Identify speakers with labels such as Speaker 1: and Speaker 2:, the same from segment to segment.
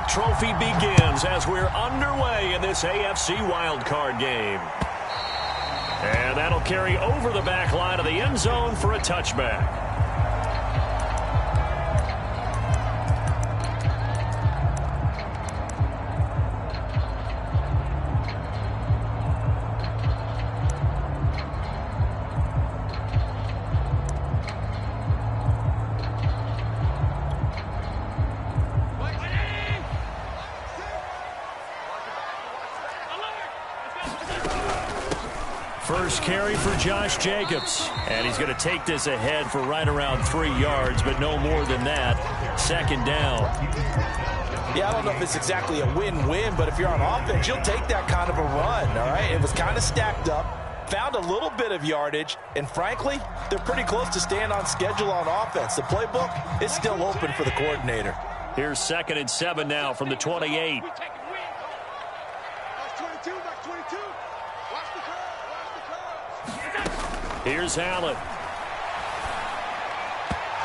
Speaker 1: trophy begins as we're underway in this AFC wildcard game. And that'll carry over the back line of the end zone for a touchback. First carry for Josh Jacobs. And he's going to take this ahead for right around 3 yards, but no more than that. Second down.
Speaker 2: Yeah, I don't know if it's exactly a win-win, but if you're on offense, you'll take that kind of a run, all right? It was kind of stacked up, found a little bit of yardage, and frankly, they're pretty close to staying on schedule on offense. The playbook is still open for the coordinator.
Speaker 1: Here's 2nd and 7 now from the 28. Here's Allen.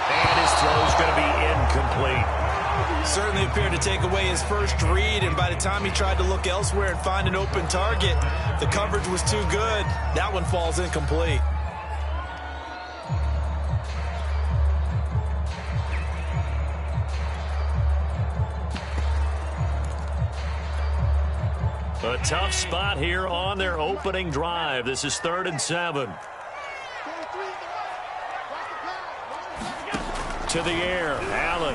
Speaker 1: And his throw's going to be incomplete.
Speaker 2: Certainly appeared to take away his first read, and by the time he tried to look elsewhere and find an open target, the coverage was too good. That one falls incomplete.
Speaker 1: A tough spot here on their opening drive. This is 3rd and 7. To the air, Allen.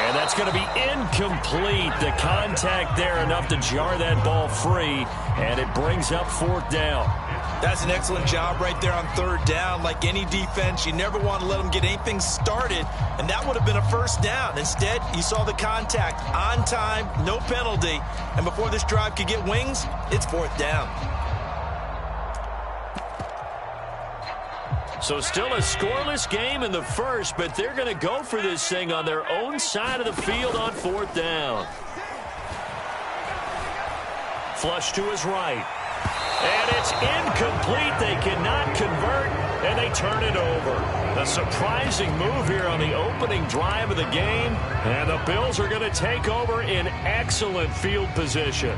Speaker 1: And that's going to be incomplete. The contact there enough to jar that ball free, and it brings up 4th down.
Speaker 2: That's an excellent job right there on 3rd down. Like any defense, you never want to let them get anything started, and that would have been a 1st down. Instead, you saw the contact on time, no penalty, and before this drive could get wings, it's 4th down.
Speaker 1: So still a scoreless game in the first, but they're going to go for this thing on their own side of the field on 4th down. Flush to his right. And it's incomplete. They cannot convert, and they turn it over. A surprising move here on the opening drive of the game, and the Bills are going to take over in excellent field position.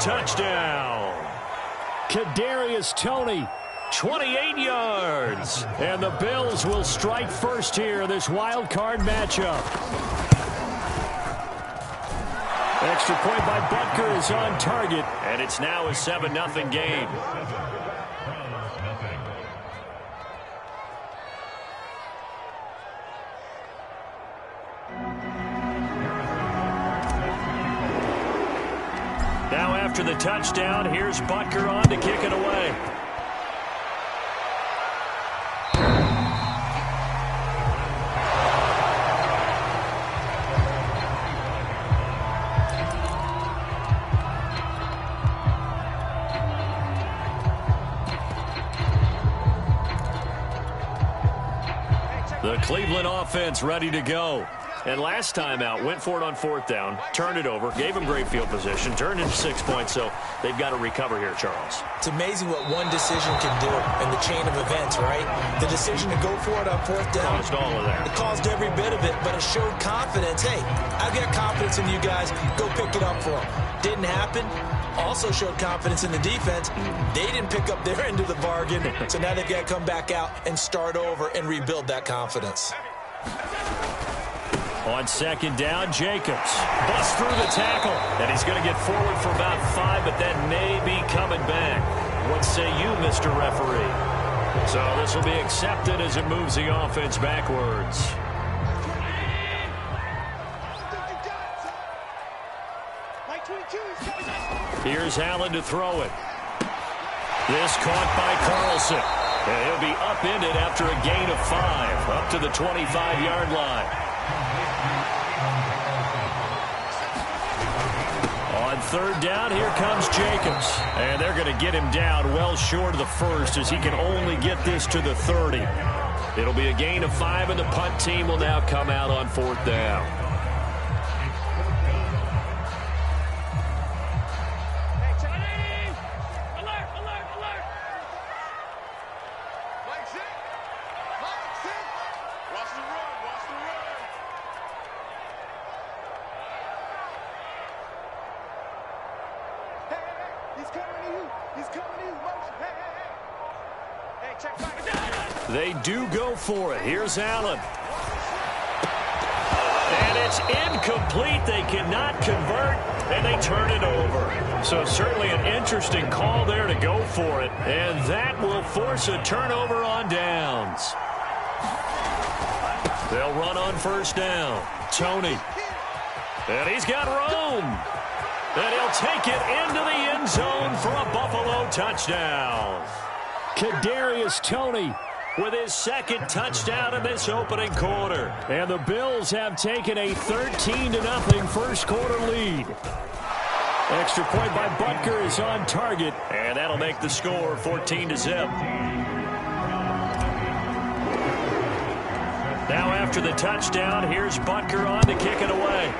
Speaker 1: Touchdown. Kadarius Toney, 28 yards. And the Bills will strike first here in this wild card matchup. Extra point by Butker is on target, and it's now a 7-0 game. Now after the touchdown, here's Butker on to kick it away. The Cleveland offense ready to go. And last time out, went for it on 4th down, turned it over, gave him great field position, turned into 6 points, so they've got to recover here, Charles.
Speaker 2: It's amazing what one decision can do in the chain of events, right? The decision to go for it on 4th down.
Speaker 1: Caused all of that.
Speaker 2: It caused every bit of it, but it showed confidence. Hey, I've got confidence in you guys. Go pick it up for them. Didn't happen. Also showed confidence in the defense. They didn't pick up their end of the bargain, so now they've got to come back out and start over and rebuild that confidence.
Speaker 1: On 2nd down, Jacobs busts through the tackle, and he's going to get forward for about 5, but that may be coming back. What say you, Mr. Referee? So this will be accepted as it moves the offense backwards. Here's Allen to throw it. This caught by Carlson. And he'll be upended after a gain of 5, up to the 25-yard line. On 3rd down, here comes Jacobs. And they're going to get him down well short of the 1st as he can only get this to the 30. It'll be a gain of 5, and the punt team will now come out on 4th down. They do go for it. Here's Allen. And it's incomplete. They cannot convert, and they turn it over. So certainly an interesting call there to go for it. And that will force a turnover on downs. They'll run on 1st down. Tony. And he's got room. And he'll take it into the end zone for a Buffalo touchdown. Kadarius Toney with his 2nd touchdown in this opening quarter. And the Bills have taken a 13-0 first quarter lead. Extra point by Butker is on target, and that'll make the score 14-0. Now after the touchdown, here's Butker on to kick it away.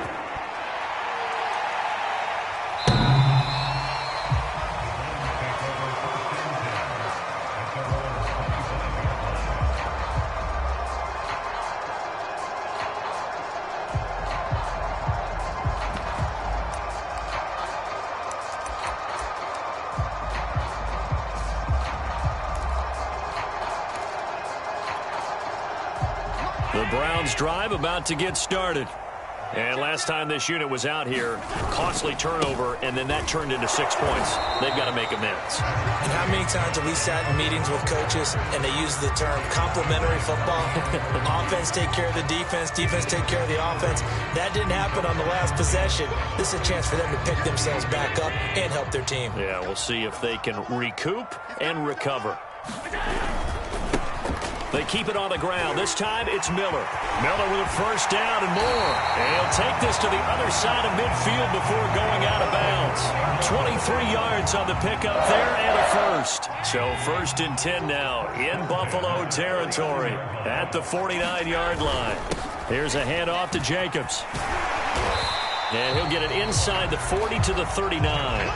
Speaker 1: The Browns drive about to get started. And last time this unit was out here, costly turnover, and then that turned into 6 points. They've got to make amends.
Speaker 3: And how many times have we sat in meetings with coaches and they use the term complementary football? Offense take care of the defense, defense take care of the offense. That didn't happen on the last possession. This is a chance for them to pick themselves back up and help their team.
Speaker 1: Yeah, we'll see if they can recoup and recover. They keep it on the ground. This time it's Miller. Miller with a 1st down and more. And he'll take this to the other side of midfield before going out of bounds. 23 yards on the pickup there and a 1st. So 1st and 10 now in Buffalo territory at the 49-yard line. Here's a handoff to Jacobs. And he'll get it inside the 40 to the 39.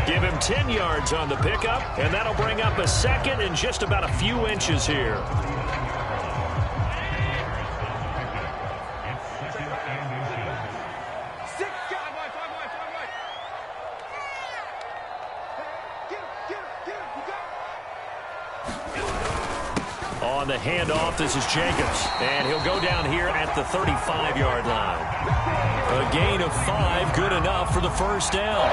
Speaker 1: Give him 10 yards on the pickup, and that'll bring up a 2nd and just about a few inches here. On the handoff, this is Jacobs, and he'll go down here at the 35-yard line. A gain of 5, good enough for the 1st down.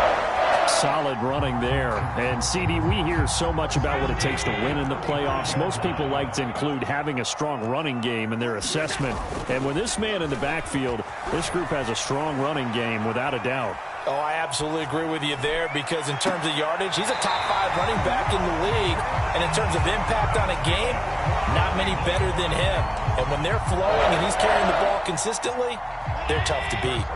Speaker 1: Solid running there. And, CD, we hear so much about what it takes to win in the playoffs. Most people like to include having a strong running game in their assessment. And with this man in the backfield, this group has a strong running game without a doubt.
Speaker 2: Oh, I absolutely agree with you there because in terms of yardage, he's a top 5 running back in the league. And in terms of impact on a game, not many better than him. And when they're flowing and he's carrying the ball consistently, they're tough to beat.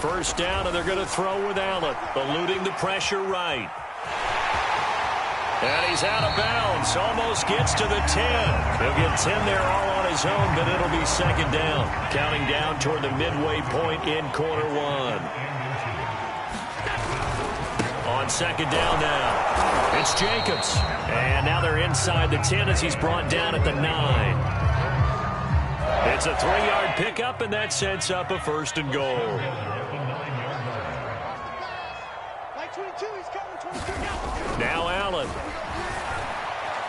Speaker 1: First down, and they're going to throw with Allen, eluding the pressure right. And he's out of bounds, almost gets to the 10. He'll get 10 there all on his own, but it'll be 2nd down. Counting down toward the midway point in quarter 1. On 2nd down now, it's Jacobs. And now they're inside the 10 as he's brought down at the 9. It's a 3-yard pickup, and that sets up a 1st and goal. Now Allen.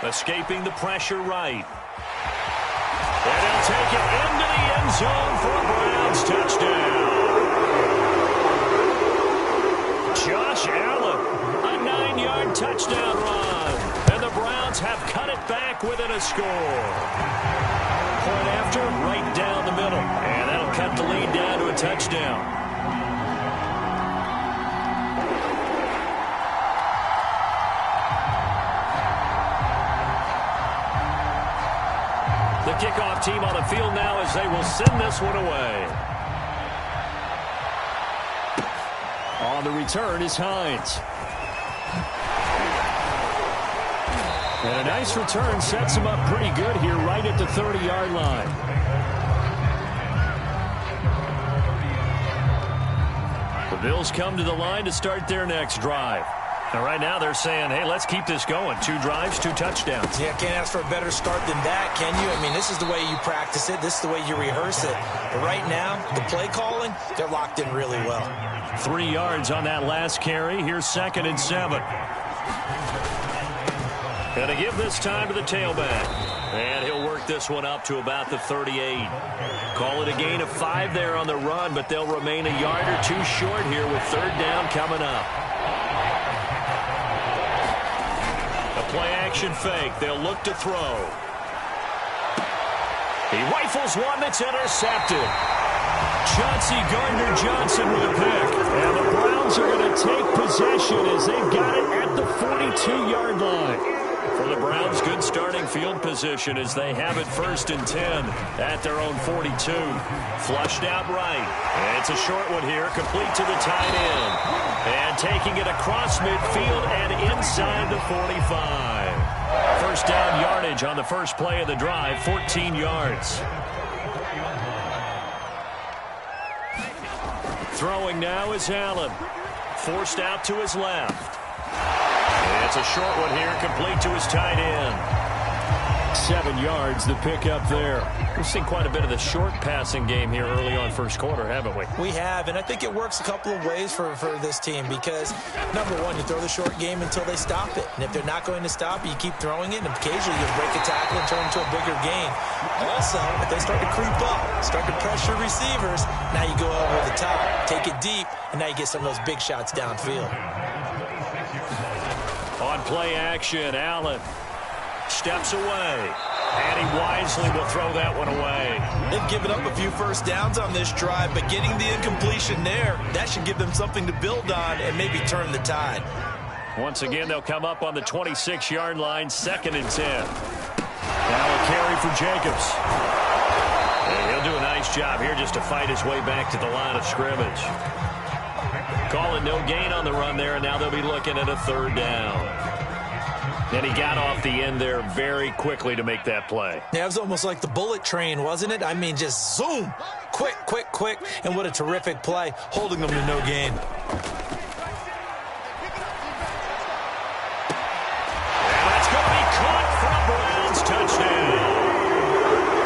Speaker 1: Escaping the pressure right. And he'll take it into the end zone for a Browns touchdown. Josh Allen, a 9-yard touchdown run. And the Browns have cut it back within a score. Point after, right down the middle. And that'll cut the lead down to a touchdown. The kickoff team on the field now as they will send this one away. On the return is Hines. And a nice return sets him up pretty good here right at the 30-yard line. The Bills come to the line to start their next drive. And right now they're saying, hey, let's keep this going. 2 drives, 2 touchdowns.
Speaker 3: Yeah, can't ask for a better start than that, can you? I mean, this is the way you practice it. This is the way you rehearse it. But right now, the play calling, they're locked in really well.
Speaker 1: 3 yards on that last carry. Here's 2nd and 7. And to give this time to the tailback. And he'll work this one up to about the 38. Call it a gain of 5 there on the run, but they'll remain a yard or 2 short here with 3rd down coming up. Play-action fake. They'll look to throw. He rifles one that's intercepted. Chauncey Gardner-Johnson with a pick. And the Browns are going to take possession as they've got it at the 42-yard line. For the Browns, good starting field position as they have it 1st and 10 at their own 42. Flushed out right. And it's a short one here, complete to the tight end. And taking it across midfield and inside the 45. 1st down yardage on the first play of the drive, 14 yards. Throwing now is Allen. Forced out to his left. It's a short one here, complete to his tight end. 7 yards, the pickup there. We've seen quite a bit of the short passing game here early on first quarter, haven't we?
Speaker 3: We have, and I think it works a couple of ways for this team because, number one, you throw the short game until they stop it. And if they're not going to stop it, you keep throwing it, and occasionally you break a tackle and turn it into a bigger gain. Also, if they start to creep up, start to pressure receivers, now you go over the top, take it deep, and now you get some of those big shots downfield.
Speaker 1: On play action, Allen steps away, and he wisely will throw that one away.
Speaker 2: They've given up a few first downs on this drive, but getting the incompletion there, that should give them something to build on and maybe turn the tide.
Speaker 1: Once again, they'll come up on the 26-yard line, 2nd and 10. Now a carry for Jacobs. And he'll do a nice job here just to fight his way back to the line of scrimmage. Call it no gain on the run there, and now they'll be looking at a 3rd down. And he got off the end there very quickly to make that play.
Speaker 3: Yeah, it was almost like the bullet train, wasn't it? I mean, just zoom. Quick, quick, quick. And what a terrific play, holding them to no gain.
Speaker 1: And that's going to be caught for a Browns touchdown.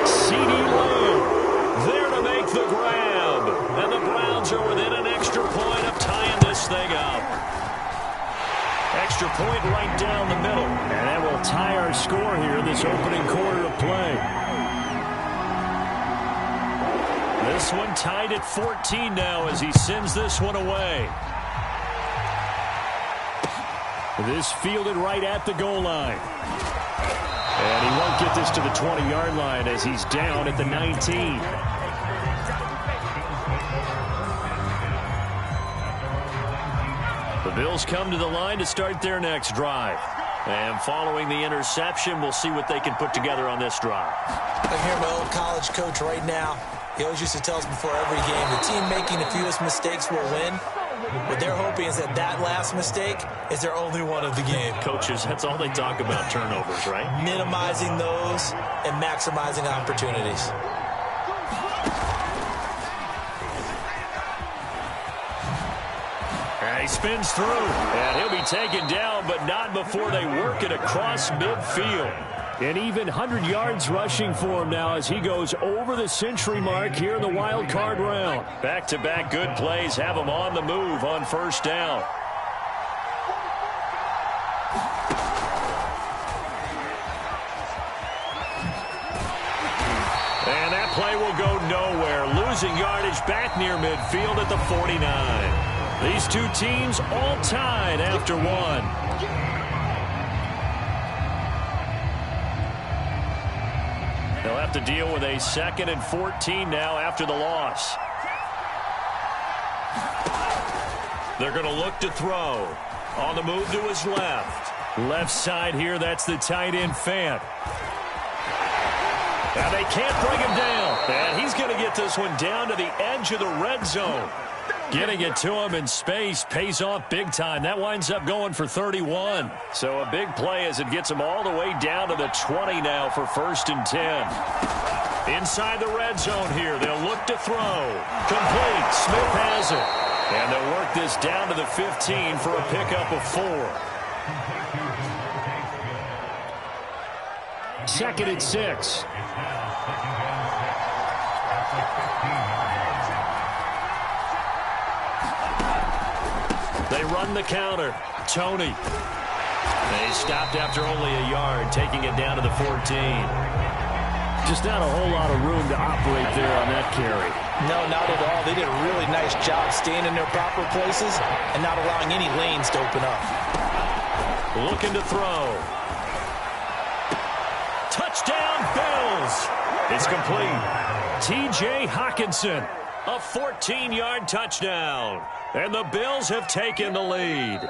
Speaker 1: C.D. Lamb there to make the grab. And the Browns are within an extra point of tying this thing up. Extra point right down the middle. And that will tie our score here this opening quarter of play. This one tied at 14 now as he sends this one away. This fielded right at the goal line. And he won't get this to the 20-yard line as he's down at the 19. The Bills come to the line to start their next drive. And following the interception, we'll see what they can put together on this drive.
Speaker 3: I'm here, my old college coach right now. He always used to tell us before every game, the team making the fewest mistakes will win. What they're hoping is that that last mistake is their only one of the game.
Speaker 1: Coaches, that's all they talk about, turnovers, right?
Speaker 3: Minimizing those and maximizing opportunities.
Speaker 1: And he spins through, and he'll be taken down, but not before they work it across midfield. And even 100 yards rushing for him now as he goes over the century mark here in the wild card round. Back-to-back good plays have him on the move on 1st down. And that play will go nowhere. Losing yardage back near midfield at the 49. These two teams all tied after one. They'll have to deal with a 2nd and 14 now after the loss. They're going to look to throw. On the move to his left. Left side here, that's the tight end Fant. And they can't bring him down. And he's going to get this one down to the edge of the red zone. Getting it to him in space pays off big time. That winds up going for 31. So a big play as it gets him all the way down to the 20 now for 1st and 10. Inside the red zone here. They'll look to throw. Complete. Smith has it. And they'll work this down to the 15 for a pickup of 4. 2nd and 6. They run the counter. Tony. They stopped after only a yard, taking it down to the 14. Just not a whole lot of room to operate there on that carry.
Speaker 2: No, not at all. They did a really nice job staying in their proper places and not allowing any lanes to open up.
Speaker 1: Looking to throw. Touchdown, Bills. It's complete. T.J. Hockenson, a 14-yard touchdown. And the Bills have taken the lead.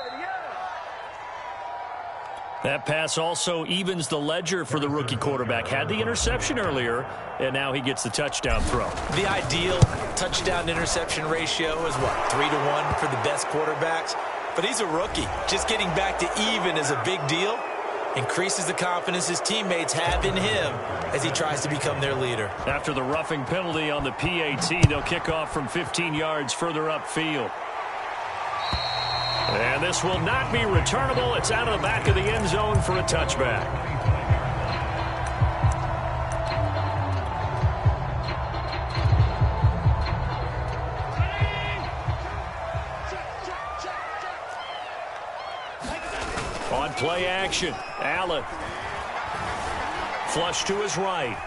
Speaker 1: That pass also evens the ledger for the rookie quarterback. Had the interception earlier, and now he gets the touchdown throw.
Speaker 3: The ideal touchdown-interception ratio is, what, 3 to 1 for the best quarterbacks? But he's a rookie. Just getting back to even is a big deal. Increases the confidence his teammates have in him as he tries to become their leader.
Speaker 1: After the roughing penalty on the PAT, they'll kick off from 15 yards further upfield. And this will not be returnable. It's out of the back of the end zone for a touchback. On play action, Allen. Flush to his right.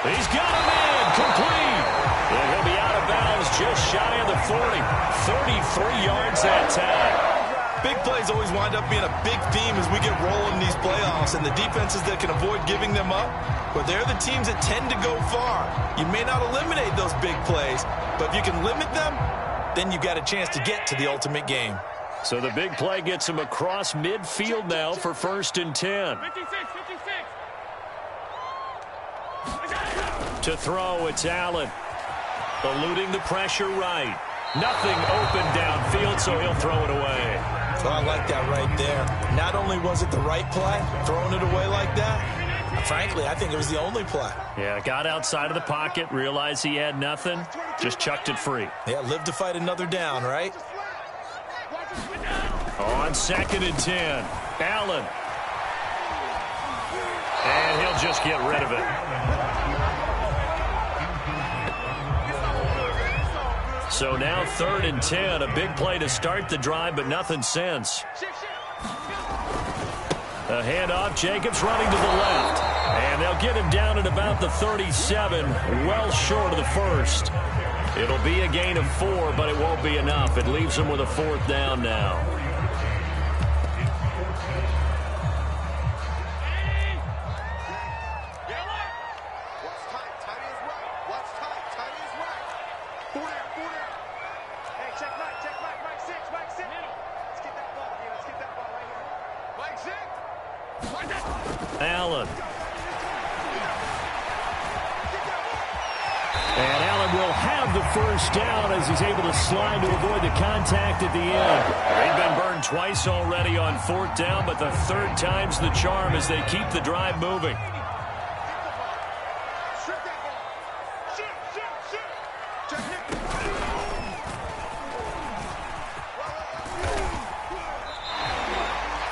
Speaker 1: He's got him in. Complete. And he'll be out of bounds just shy of the 40. 33 yards that time.
Speaker 2: Big plays always wind up being a big theme as we get rolling in these playoffs, and the defenses that can avoid giving them up, but they're the teams that tend to go far. You may not eliminate those big plays, but if you can limit them, then you've got a chance to get to the ultimate game.
Speaker 1: So the big play gets him across midfield now for 1st and 10. 56. To throw, it's Allen. Eluding the pressure right. Nothing open downfield, so he'll throw it away.
Speaker 3: So I like that right there. Not only was it the right play, throwing it away like that, frankly, I think it was the only play.
Speaker 1: Yeah, got outside of the pocket, realized he had nothing, just chucked it free.
Speaker 3: Yeah, live to fight another down, right?
Speaker 1: On 2nd and 10, Allen. And he'll just get rid of it. So now 3rd and 10, a big play to start the drive, but nothing since. A handoff, Jacobs running to the left. And they'll get him down at about the 37, well short of the first. It'll be a gain of 4, but it won't be enough. It leaves him with a 4th down now. Allen. And Allen will have the first down as he's able to slide to avoid the contact at the end. They've been burned twice already on 4th down, but the 3rd time's the charm as they keep the drive moving.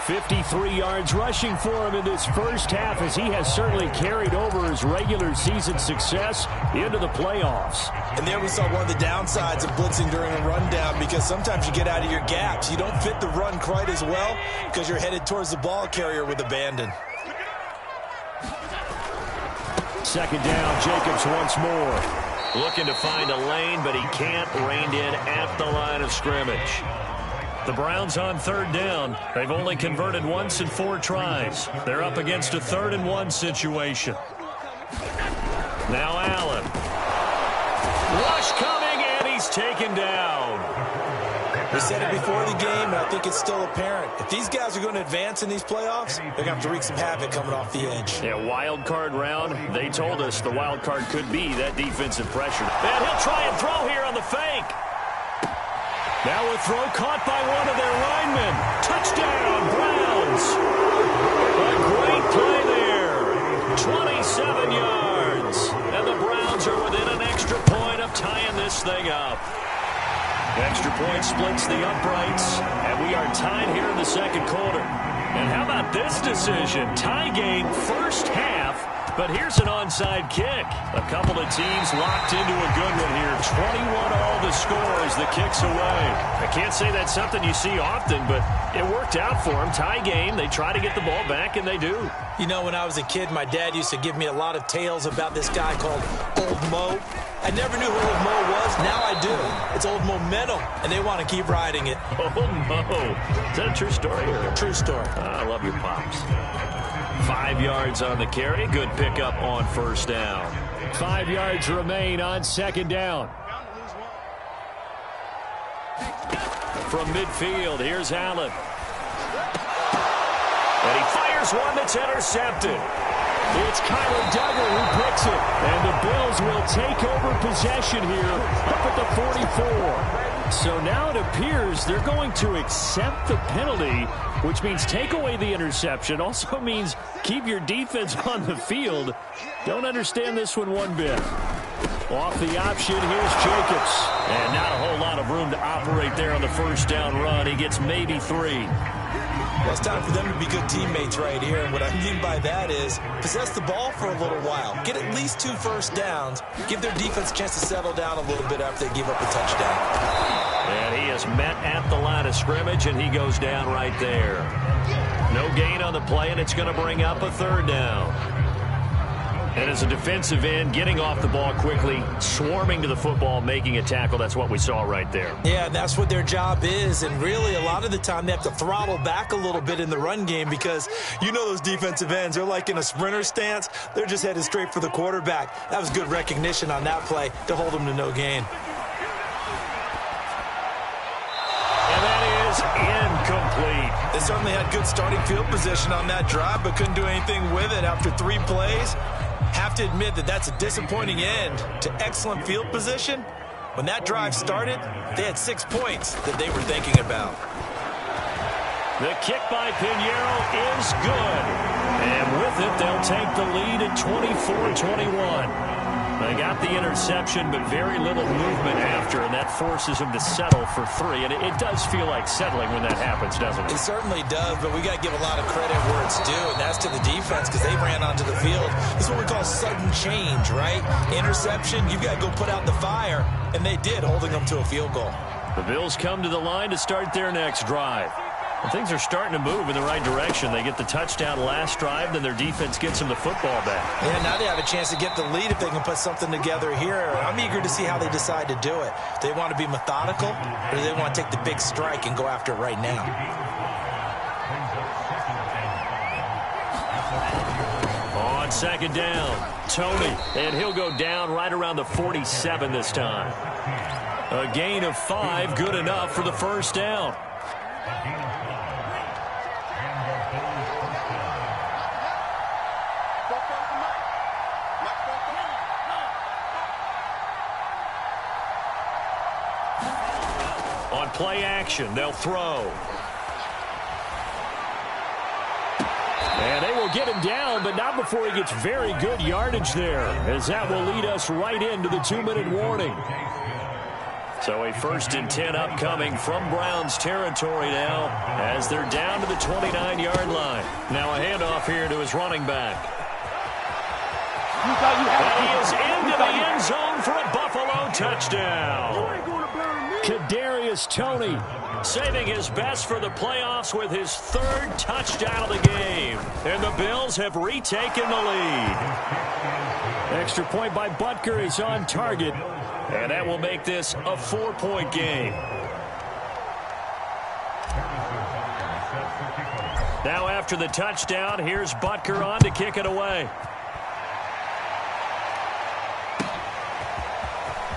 Speaker 1: .53 yards rushing for him in this first half as he has certainly carried over his regular season success into the playoffs.
Speaker 3: And there we saw one of the downsides of blitzing during a rundown, because sometimes you get out of your gaps. You don't fit the run quite as well because you're headed towards the ball carrier with abandon.
Speaker 1: 2nd down, Jacobs once more. Looking to find a lane, but he can't. Reined in at the line of scrimmage. The Browns on 3rd down. They've only converted once in 4 tries. They're up against a 3rd and 1 situation. Now Allen. Rush coming, and he's taken down.
Speaker 3: We said it before the game, and I think it's still apparent. If these guys are going to advance in these playoffs, they're going to have to wreak some havoc coming off the edge.
Speaker 1: Yeah, wild card round. They told us the wild card could be that defensive pressure. And he'll try and throw here on the fake. Now a throw caught by one of their linemen. Touchdown, Browns. A great play there. 27 yards. And the Browns are within an extra point of tying this thing up. Extra point splits the uprights, and we are tied here in the second quarter. And how about this decision? Tie game first half, but here's an onside kick. A couple of teams locked into a good one here. 21-all the score as the kick's away. I can't say that's something you see often, but it worked out for them. Tie game, they try to get the ball back, and they do.
Speaker 3: You know, when I was a kid, my dad used to give me a lot of tales about this guy called Old Mo. I never knew who Old Mo was. Now I do. It's Old Momentum, and they want to keep riding it.
Speaker 1: Old Mo. Is that a true story?
Speaker 3: True story.
Speaker 1: I love your pops. 5 yards on the carry. Good pickup on first down. 5 yards remain on second down. From midfield, here's Allen. And he fires one that's intercepted. It's Kyler Duggar who picks it. And the Bills will take over possession here up at the 44. So now it appears they're going to accept the penalty, which means take away the interception. Also means keep your defense on the field. Don't understand this one bit. Off the option, here's Jacobs. And not a whole lot of room to operate there on the first down run. He gets maybe 3.
Speaker 3: Well, it's time for them to be good teammates right here. And what I mean by that is possess the ball for a little while. Get at least 2 first downs. Give their defense a chance to settle down a little bit after they give up a touchdown.
Speaker 1: And he is met at the line of scrimmage, and he goes down right there. No gain on the play, and it's going to bring up a third down. And as a defensive end, getting off the ball quickly, swarming to the football, making a tackle, that's what we saw right there.
Speaker 3: Yeah, that's what their job is. And really, a lot of the time, they have to throttle back a little bit in the run game because you know those defensive ends, they're like in a sprinter stance. They're just headed straight for the quarterback. That was good recognition on that play to hold them to no gain.
Speaker 1: And that is incomplete.
Speaker 3: They certainly had good starting field position on that drive, but couldn't do anything with it after 3 plays. Have to admit that that's a disappointing end to excellent field position. When that drive started, they had 6 points that they were thinking about.
Speaker 1: The kick by Pinheiro is good. And with it, they'll take the lead at 24-21. They got the interception, but very little movement after, and that forces them to settle for 3. And it does feel like settling when that happens, doesn't it?
Speaker 3: It certainly does, but we got to give a lot of credit where it's due, and that's to the defense because they ran onto the field. This is what we call sudden change, right? Interception, you've got to go put out the fire, and they did, holding them to a field goal.
Speaker 1: The Bills come to the line to start their next drive. And things are starting to move in the right direction. They get the touchdown last drive, then their defense gets them the football back.
Speaker 3: Yeah, now they have a chance to get the lead if they can put something together here. I'm eager to see how they decide to do it. Do they want to be methodical, or do they want to take the big strike and go after it right now?
Speaker 1: On second down, Tony, and he'll go down right around the 47 this time. A gain of 5, good enough for the first down. On play action, they'll throw. And they will get him down, but not before he gets very good yardage there, as that will lead us right into the 2-minute warning. So a 1st and 10 upcoming from Browns territory now as they're down to the 29-yard line. Now a handoff here to his running back. And he is into the end zone for a Buffalo touchdown. Kadarius Toney saving his best for the playoffs with his 3rd touchdown of the game. And the Bills have retaken the lead. Extra point by Butker is on target. And that will make this a 4-point game. Now after the touchdown, here's Butker on to kick it away.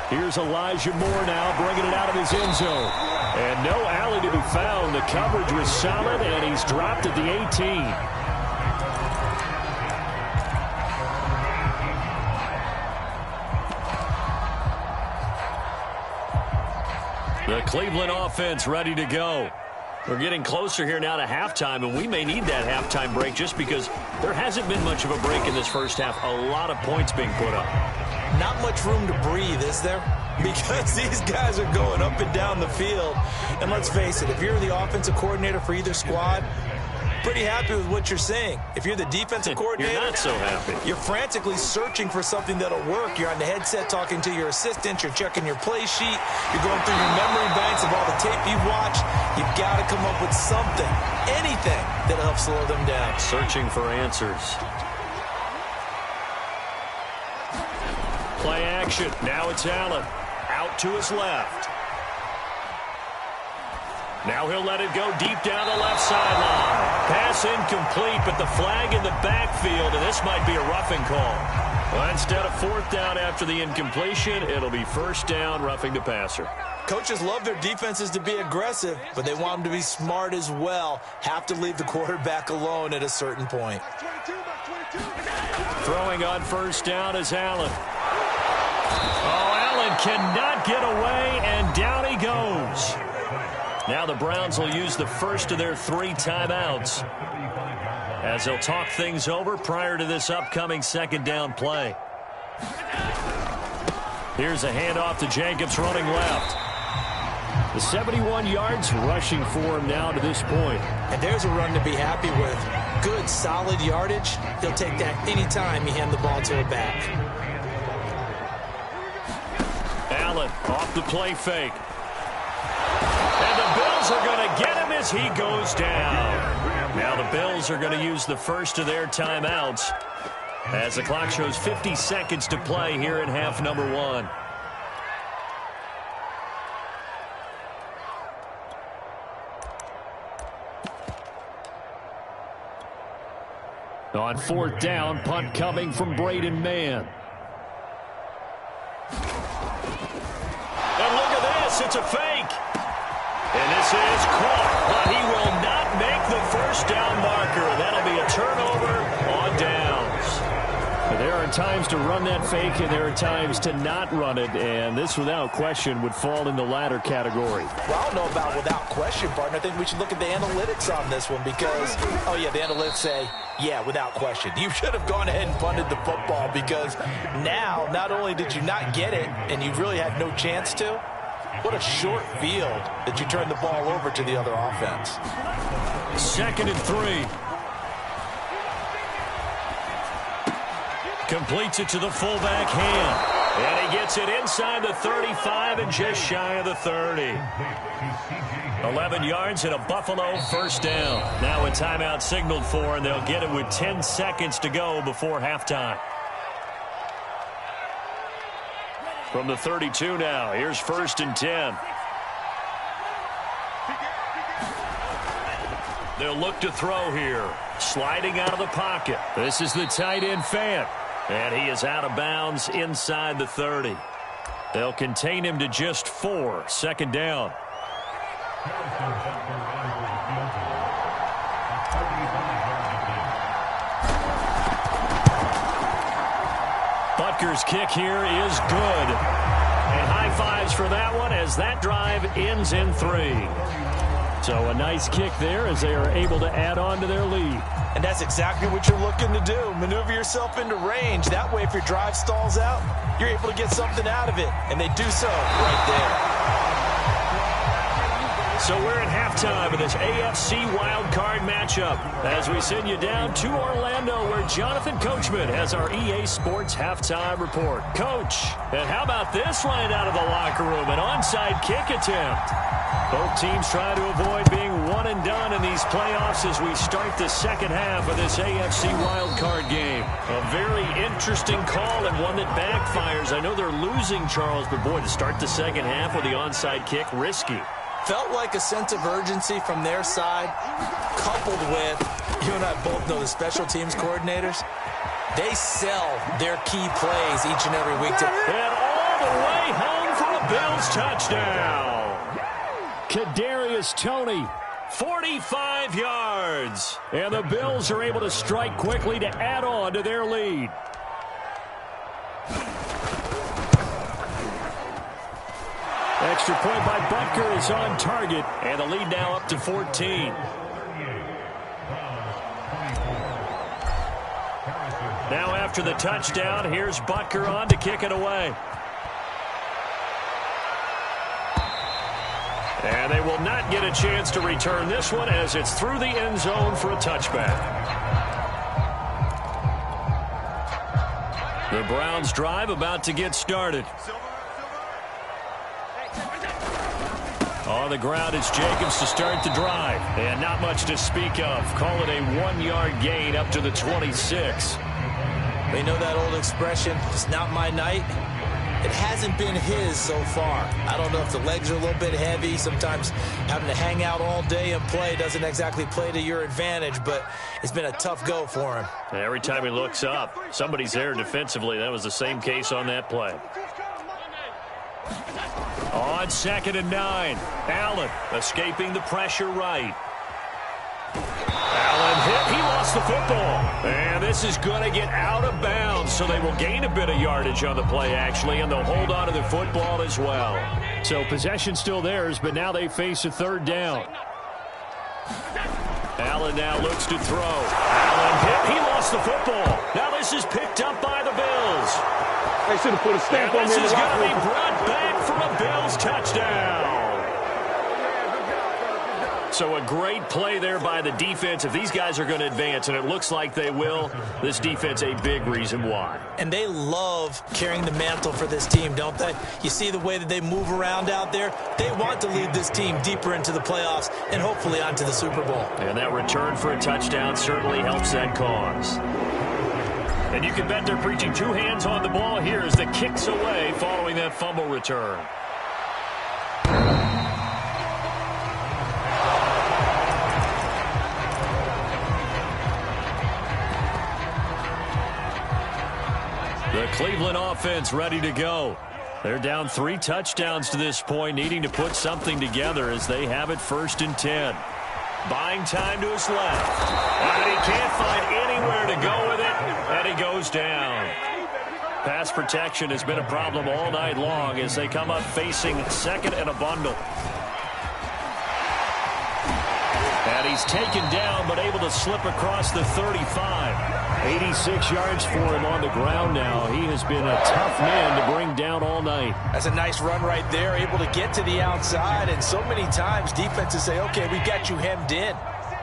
Speaker 1: Here's Elijah Moore now bringing it out of his end zone. And no alley to be found. The coverage was solid, and he's dropped at the 18. The Cleveland offense ready to go. We're getting closer here now to halftime, and we may need that halftime break just because there hasn't been much of a break in this first half. A lot of points being put up.
Speaker 3: Not much room to breathe, is there? Because these guys are going up and down the field. And let's face it, if you're the offensive coordinator for either squad, pretty happy with what you're seeing. If you're the defensive coordinator,
Speaker 1: you're not so happy.
Speaker 3: You're frantically searching for something that'll work. You're on the headset talking to your assistant. You're checking your play sheet. You're going through your memory banks of all the tape you've watched. You've got to come up with something, anything that'll help slow them down.
Speaker 1: Searching for answers. Play action. Now it's Allen. Out to his left. Now he'll let it go deep down the left sideline. Pass incomplete, but the flag in the backfield, and this might be a roughing call. Well, instead of fourth down after the incompletion, it'll be first down, roughing the passer.
Speaker 3: Coaches love their defenses to be aggressive, but they want them to be smart as well. Have to leave the quarterback alone at a certain point.
Speaker 1: Throwing on first down is Allen. Oh, Allen cannot get away, and down he goes. Now the Browns will use the first of their 3 timeouts as they'll talk things over prior to this upcoming second down play. Here's a handoff to Jacobs running left. The 71 yards rushing for him now to this point.
Speaker 3: And there's a run to be happy with. Good, solid yardage. He'll take that anytime you hand the ball to a back.
Speaker 1: Allen off the play fake. And the Bills are going to get him as he goes down. Now the Bills are going to use the first of their timeouts as the clock shows 50 seconds to play here in half number 1. On fourth down, punt coming from Braden Mann. And look at this, it's a fake. And this is caught, but he will not make the first down marker. That'll be a turnover on downs. There are times to run that fake, and there are times to not run it, and this, without question, would fall in the latter category.
Speaker 2: Well, I don't know about without question, partner. I think we should look at the analytics on this one because, oh, yeah, the analytics say, yeah, without question. You should have gone ahead and punted the football because now not only did you not get it and you really had no chance to, what a short field that you turned the ball over to the other offense.
Speaker 1: 2nd and 3. Completes it to the fullback hand. And he gets it inside the 35 and just shy of the 30. 11 yards and a Buffalo first down. Now a timeout signaled for, and they'll get it with 10 seconds to go before halftime. From the 32 now, here's 1st and 10. They'll look to throw here. Sliding out of the pocket. This is the tight end Fant. And he is out of bounds inside the 30. They'll contain him to just 4. 2nd down. Butker's kick here is good. And high fives for that one as that drive ends in 3. So a nice kick there as they are able to add on to their lead.
Speaker 3: And that's exactly what you're looking to do. Maneuver yourself into range. That way, if your drive stalls out, you're able to get something out of it. And they do so right there.
Speaker 1: So we're at halftime of this AFC wildcard matchup as we send you down to Orlando where Jonathan Coachman has our EA Sports halftime report. Coach, and how about this line out of the locker room? An onside kick attempt. Both teams trying to avoid being one and done in these playoffs as we start the second half of this AFC wildcard game. A very interesting call and one that backfires. I know they're losing, Charles, but boy, to start the second half with the onside kick, risky.
Speaker 3: Felt like a sense of urgency from their side, coupled with, you and I both know the special teams coordinators, they sell their key plays each and every week.
Speaker 1: And all the way home for a Bills touchdown. Kadarius Toney, 45 yards. And the Bills are able to strike quickly to add on to their lead. Extra point by Butker is on target, and the lead now up to 14. Now after the touchdown, here's Butker on to kick it away. And they will not get a chance to return this one as it's through the end zone for a touchback. The Browns drive about to get started. On the ground is Jacobs to start the drive. And not much to speak of. Call it a 1-yard gain up to the 26.
Speaker 3: They know that old expression, it's not my night. It hasn't been his so far. I don't know if the legs are a little bit heavy. Sometimes having to hang out all day and play doesn't exactly play to your advantage, but it's been a tough go for him.
Speaker 1: Every time he looks up, somebody's there defensively. That was the same case on that play. On 2nd and 9, Allen escaping the pressure right. Allen hit. He lost the football. And this is going to get out of bounds, so they will gain a bit of yardage on the play, actually, and they'll hold on to the football as well. So possession still theirs, but now they face a 3rd down. Allen now looks to throw. Allen hit. He lost the football. Now this is picked up by the Bills.
Speaker 4: They should have put a stamp on me.
Speaker 1: This is going to be brought back for a Bills touchdown. So a great play there by the defense. If these guys are going to advance, and it looks like they will, this defense a big reason why.
Speaker 3: And they love carrying the mantle for this team, don't they? You see the way that they move around out there? They want to lead this team deeper into the playoffs and hopefully onto the Super Bowl.
Speaker 1: And that return for a touchdown certainly helps that cause. And you can bet they're preaching 2 hands on the ball here as the kick's away following that fumble return. The Cleveland offense ready to go. They're down 3 touchdowns to this point, needing to put something together as they have it 1st and 10. Buying time to his left. And he can't find anywhere to go with it, and he goes down. Pass protection has been a problem all night long as they come up facing 2nd and a bundle. And he's taken down, but able to slip across the 35. 86 yards for him on the ground now. He has been a tough man to bring down all night.
Speaker 2: That's a nice run right there, able to get to the outside. And so many times defenses say, okay, we've got you hemmed in.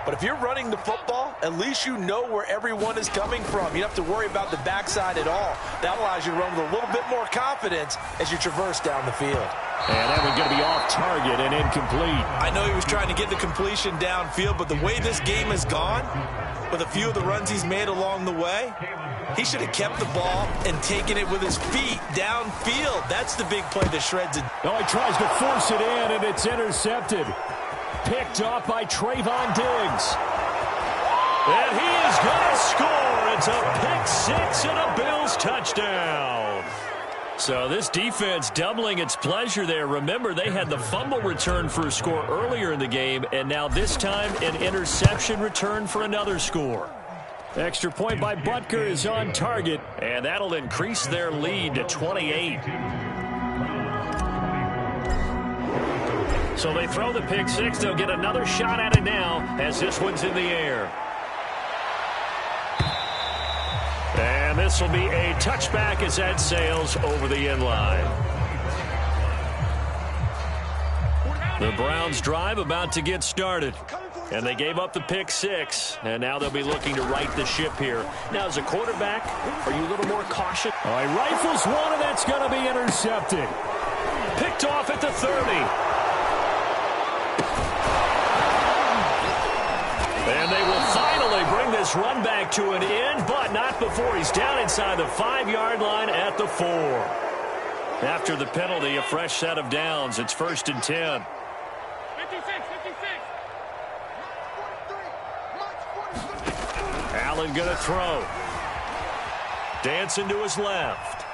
Speaker 2: But if you're running the football, at least you know where everyone is coming from. You don't have to worry about the backside at all. That allows you to run with a little bit more confidence as you traverse down the field.
Speaker 1: And that one's going to be off target and incomplete.
Speaker 3: I know he was trying to get the completion downfield, but the way this game has gone, with a few of the runs he's made along the way, he should have kept the ball and taken it with his feet downfield. That's the big play that shreds it.
Speaker 1: Oh, he tries to force it in, and it's intercepted. Picked off by Trayvon Diggs. And he is going to score. It's a pick-6 and a Bills touchdown. So this defense doubling its pleasure there. Remember, they had the fumble return for a score earlier in the game, and now this time an interception return for another score. Extra point by Butker is on target, and that'll increase their lead to 28. So they throw the pick-6. They'll get another shot at it now as this one's in the air. And this will be a touchback as that sails over the end line. The Browns drive about to get started. And they gave up the pick-6, and now they'll be looking to right the ship here. Now, as a quarterback, are you a little more cautious? All right, rifles one, and that's going to be intercepted. Picked off at the 30. And they will finally bring this run back to an end, but not before he's down inside the 5-yard line at the 4. After the penalty, a fresh set of downs. It's 1st and 10.
Speaker 4: 56.
Speaker 1: Allen going to throw. Dancing to his left.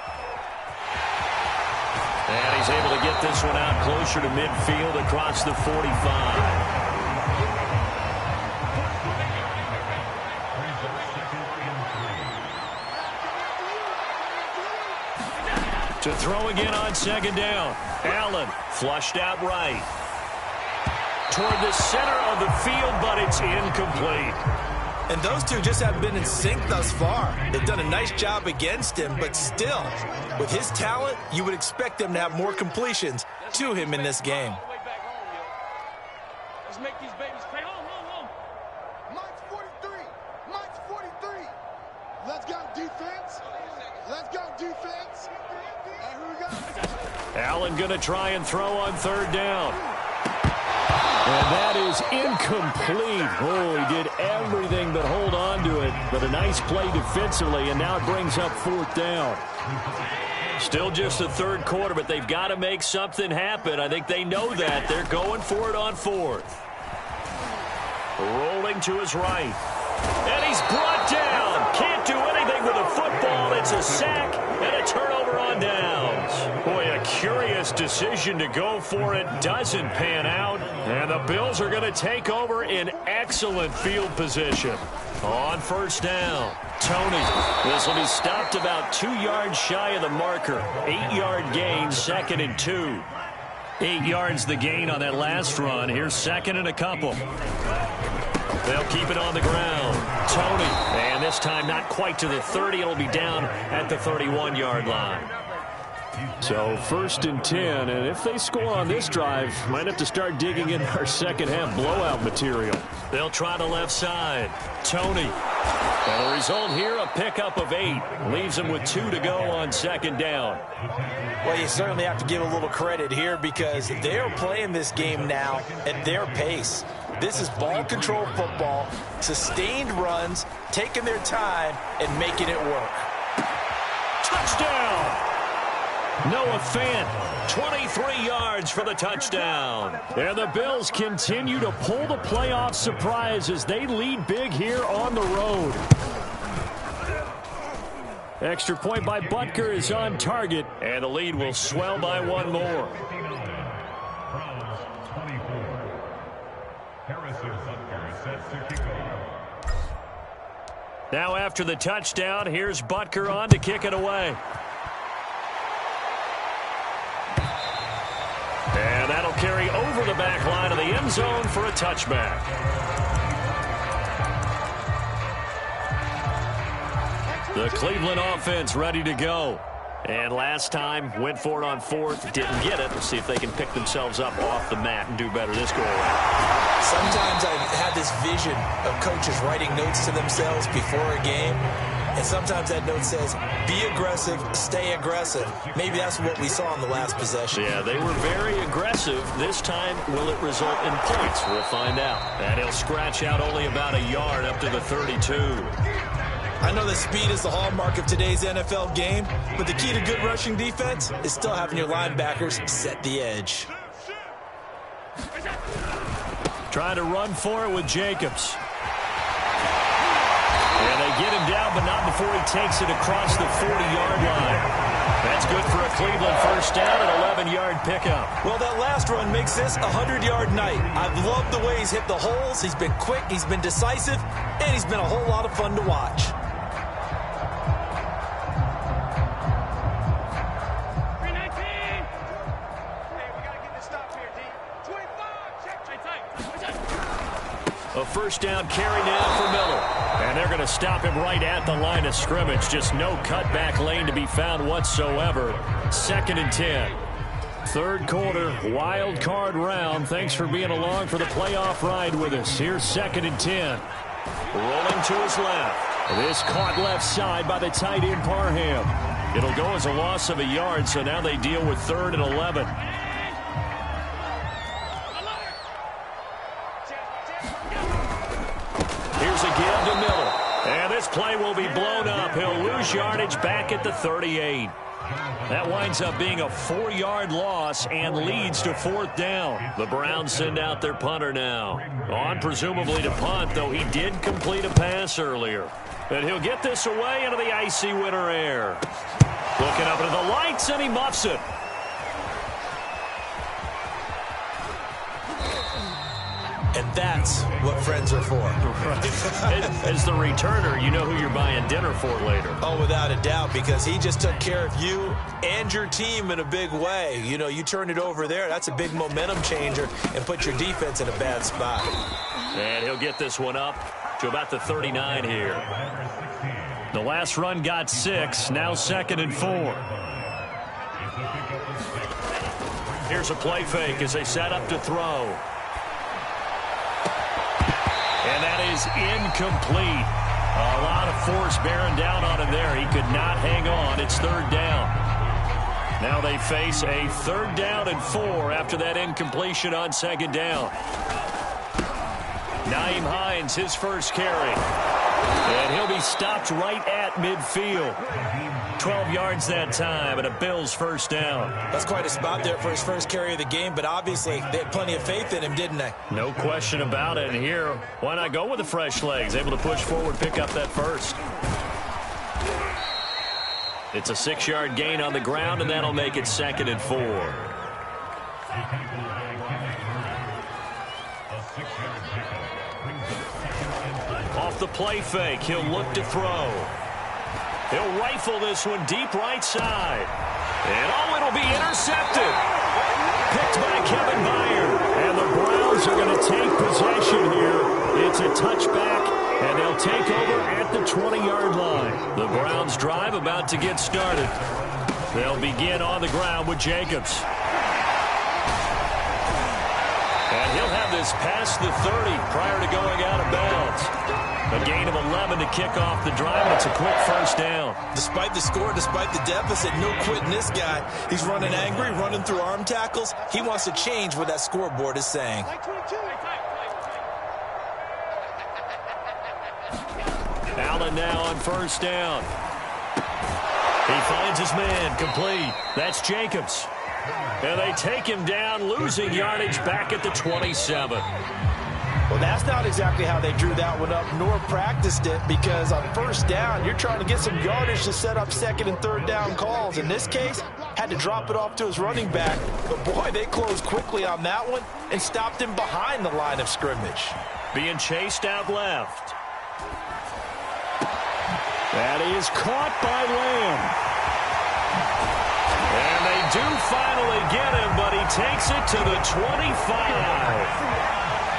Speaker 1: And he's able to get this one out closer to midfield across the 45. To throw again on second down. Allen flushed out right. Toward the center of the field, but it's incomplete.
Speaker 3: And those two just haven't been in sync thus far. They've done a nice job against him, but still, with his talent, you would expect them to have more completions to him in this game.
Speaker 4: Let's make these babies play. Home.
Speaker 5: Mike's 43. Mike's 43. Let's go, defense. Let's go, defense. And here we go.
Speaker 1: Allen going to try and throw on third down. And that is incomplete. Oh, he did everything but hold on to it. But a nice play defensively, and now it brings up fourth down. Still just the third quarter, but they've got to make something happen. I think they know that. They're going for it on fourth. Rolling to his right. And he's brought down. Can't do anything with a football. It's a sack and a turnover on downs. Boy, a curious decision to go for it. Doesn't pan out. And the Bills are going to take over in excellent field position. On first down, Tony. This will be stopped about 2 yards shy of the marker. 8-yard gain, 2nd and 2. 8 yards the gain on that last run. Here's 2nd and a couple. They'll keep it on the ground. Tony. And this time not quite to the 30. It'll be down at the 31-yard line. So 1st and 10. And if they score on this drive, might have to start digging in our second half blowout material. They'll try the left side. Tony. And the result here, a pickup of 8. Leaves them with 2 to go on second down.
Speaker 3: Well, you certainly have to give a little credit here because they're playing this game now at their pace. This is ball control football, sustained runs, taking their time and making it work.
Speaker 1: Touchdown! Noah Fant, 23 yards for the touchdown. And the Bills continue to pull the playoff surprise as they lead big here on the road. Extra point by Butker is on target, and the lead will swell by 1 more. Now after the touchdown, here's Butker on to kick it away. And that'll carry over the back line of the end zone for a touchback. The Cleveland offense ready to go. And last time, went for it on fourth, didn't get it. Let's see if they can pick themselves up off the mat and do better this go around.
Speaker 3: Sometimes I've had this vision of coaches writing notes to themselves before a game. And sometimes that note says, be aggressive, stay aggressive. Maybe that's what we saw in the last possession.
Speaker 1: Yeah, they were very aggressive. This time, will it result in points? We'll find out. And he'll scratch out only about a yard up to the 32.
Speaker 3: I know that speed is the hallmark of today's NFL game, but the key to good rushing defense is still having your linebackers set the edge.
Speaker 1: Trying to run for it with Jacobs. And they get him down, but not before he takes it across the 40-yard line. That's good for a Cleveland first down, an 11-yard pickup.
Speaker 3: Well, that last run makes this a 100-yard night. I've loved the way he's hit the holes. He's been quick, he's been decisive, and he's been a whole lot of fun to watch.
Speaker 1: A first down carry now for Miller. And they're going to stop him right at the line of scrimmage. Just no cutback lane to be found whatsoever. 2nd and 10. Third quarter, wild card round. Thanks for being along for the playoff ride with us. Here's 2nd and 10. Rolling to his left. This caught left side by the tight end Parham. It'll go as a loss of a yard, so now they deal with 3rd and 11. Again to Miller. And this play will be blown up. He'll lose yardage back at the 38. That winds up being a 4-yard loss and leads to 4th down. The Browns send out their punter now. On presumably to punt, though he did complete a pass earlier. And he'll get this away into the icy winter air. Looking up into the lights, and he muffs it.
Speaker 3: that's what friends are for.
Speaker 1: As the returner, you know who you're buying dinner for later.
Speaker 3: Oh, without a doubt, because he just took care of you and your team in a big way. You know, you turned it over there. That's a big momentum changer and put your defense in a bad spot.
Speaker 1: And he'll get this one up to about the 39 here. The last run got 6, now 2nd and 4. Here's a play fake as they set up to throw. And that is incomplete. A lot of force bearing down on him there. He could not hang on. It's 3rd down. Now they face a 3rd down and 4 after that incompletion on 2nd down. Nyheim Hines, his first carry. And he'll be stopped right at midfield. 12 yards that time, and a Bills first down.
Speaker 3: That's quite a spot there for his first carry of the game, but obviously they had plenty of faith in him, didn't they?
Speaker 1: No question about it. And here, why not go with the fresh legs? Able to push forward, pick up that first. It's a 6-yard gain on the ground, and that'll make it 2nd and 4. Off the play fake, he'll look to throw. He'll rifle this one deep right side. And oh, it'll be intercepted. Picked by Kevin Byard. And the Browns are going to take possession here. It's a touchback, and they'll take over at the 20-yard line. The Browns drive about to get started. They'll begin on the ground with Jacobs. And he'll have this past the 30 prior to going out of bounds. A gain of 11 to kick off the drive, and it's a quick first down.
Speaker 3: Despite the score, despite the deficit, no quitting this guy. He's running angry, running through arm tackles. He wants to change what that scoreboard is saying.
Speaker 1: Allen now on first down. He finds his man, complete. That's Jacobs. And they take him down, losing yardage back at the 27.
Speaker 2: Well, that's not exactly how they drew that one up, nor practiced it, because on first down, you're trying to get some yardage to set up 2nd and 3rd down calls. In this case, had to drop it off to his running back. But, boy, they closed quickly on that one and stopped him behind the line of scrimmage.
Speaker 1: Being chased out left. That is caught by Lamb. And they do finally get him, but he takes it to the 25.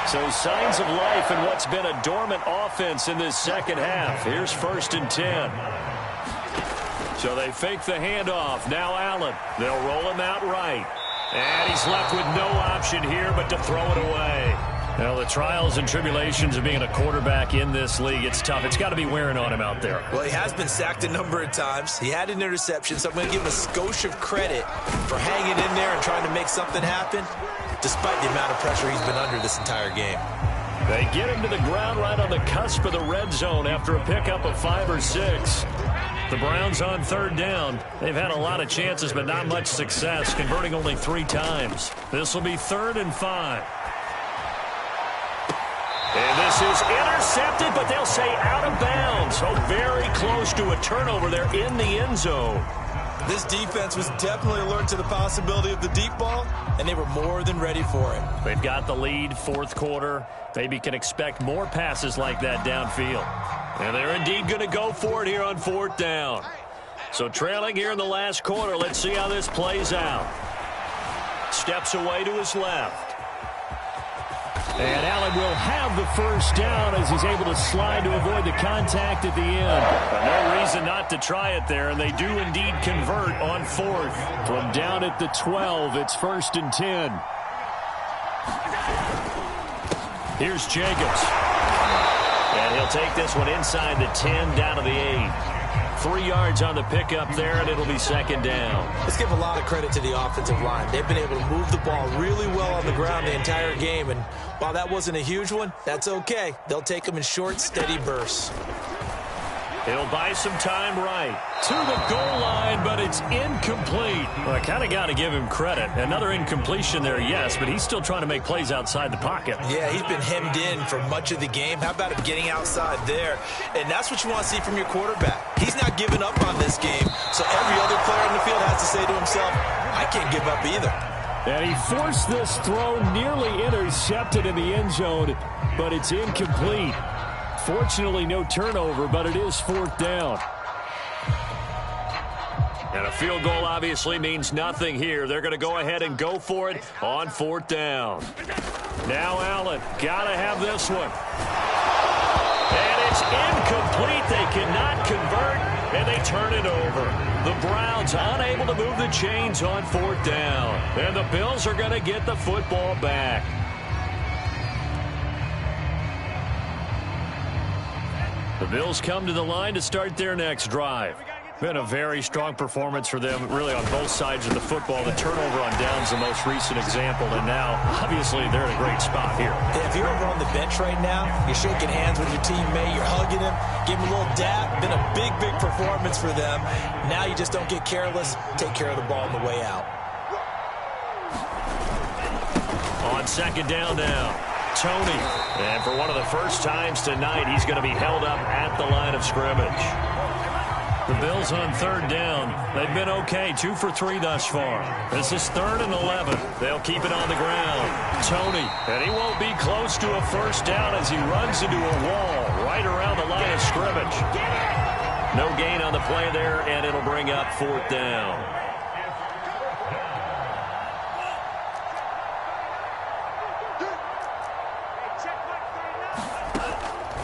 Speaker 1: So signs of life in what's been a dormant offense in this second half. Here's 1st and 10. So they fake the handoff. Now Allen. They'll roll him out right. And he's left with no option here but to throw it away. Well, the trials and tribulations of being a quarterback in this league, it's tough. It's got to be wearing on him out there.
Speaker 3: Well, he has been sacked a number of times. He had an interception, so I'm going to give him a skosh of credit for hanging in there and trying to make something happen, despite the amount of pressure he's been under this entire game.
Speaker 1: They get him to the ground right on the cusp of the red zone after a pickup of 5 or 6. The Browns on 3rd down. They've had a lot of chances, but not much success, converting only 3 times. This will be 3rd and 5. And this is intercepted, but they'll say out of bounds. So very close to a turnover there in the end zone.
Speaker 3: This defense was definitely alert to the possibility of the deep ball, and they were more than ready for it.
Speaker 1: They've got the lead, 4th quarter. Maybe can expect more passes like that downfield. And they're indeed going to go for it here on 4th down. So trailing here in the last quarter, let's see how this plays out. Steps away to his left. And Allen will have the first down as he's able to slide to avoid the contact at the end. But no reason not to try it there, and they do indeed convert on 4th. From down at the 12, it's 1st and 10. Here's Jacobs. And he'll take this one inside the 10, down to the 8. 3 yards on the pickup there, and it'll be 2nd down.
Speaker 3: Let's give a lot of credit to the offensive line. They've been able to move the ball really well on the ground the entire game, and while that wasn't a huge one, that's okay. They'll take them in short, steady bursts.
Speaker 1: He'll buy some time right to the goal line, but it's incomplete. Well, I kind of got to give him credit. Another incompletion there, yes, but he's still trying to make plays outside the pocket.
Speaker 3: Yeah, he's been hemmed in for much of the game. How about him getting outside there? And that's what you want to see from your quarterback. He's not giving up on this game, so every other player on the field has to say to himself, I can't give up either.
Speaker 1: And he forced this throw, nearly intercepted in the end zone, but it's incomplete. Fortunately, no turnover, but it is 4th down. And a field goal obviously means nothing here. They're going to go ahead and go for it on 4th down. Now Allen, got to have this one. And it's incomplete. They cannot convert, and they turn it over. The Browns unable to move the chains on 4th down. And the Bills are going to get the football back. The Bills come to the line to start their next drive. Been a very strong performance for them, really, on both sides of the football. The turnover on downs, the most recent example, and now, obviously, they're in a great spot here.
Speaker 3: If you're over on the bench right now, you're shaking hands with your teammate, you're hugging him, give him a little dap. Been a big, big performance for them. Now you just don't get careless. Take care of the ball on the way out.
Speaker 1: On 2nd down now, Tony. And for one of the first times tonight, he's going to be held up at the line of scrimmage. The Bills on 3rd down. They've been okay, 2 for 3 thus far. This is 3rd and 11. They'll keep it on the ground. Tony, and he won't be close to a first down as he runs into a wall right around the line of scrimmage. No gain on the play there, and it'll bring up 4th down.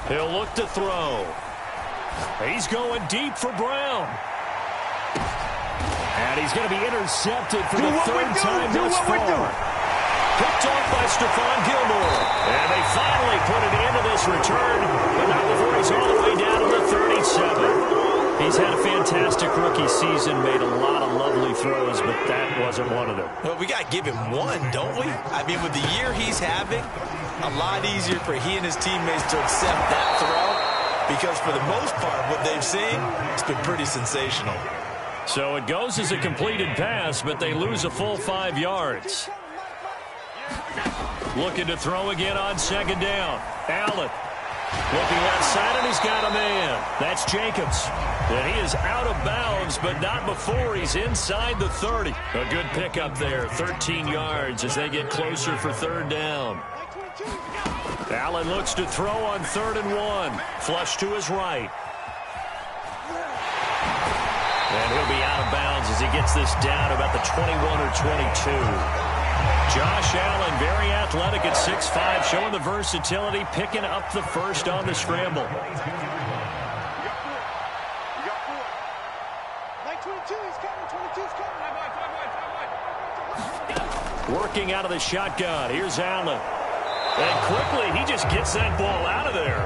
Speaker 1: He'll look to throw. He's going deep for Brown. And he's going to be intercepted for the 3rd time thus far. Picked off by Stephon Gilmore. And they finally put it into this return, but not before he's all the way down to the 37. He's had a fantastic rookie season, made a lot of lovely throws, but that wasn't one of them.
Speaker 3: Well, we got to give him one, don't we? I mean, with the year he's having, a lot easier for he and his teammates to accept that throw. Because for the most part, what they've seen, it's been pretty sensational.
Speaker 1: So it goes as a completed pass, but they lose a full 5 yards. Looking to throw again on 2nd down. Allen looking left side, and he's got a man. That's Jacobs. And he is out of bounds, but not before he's inside the 30. A good pickup there, 13 yards as they get closer for 3rd down. Allen looks to throw on 3rd and 1. Flush to his right. And he'll be out of bounds as he gets this down about the 21 or 22. Josh Allen, very athletic at 6'5", showing the versatility, picking up the first on the scramble. Working out of the shotgun. Here's Allen. And quickly, he just gets that ball out of there.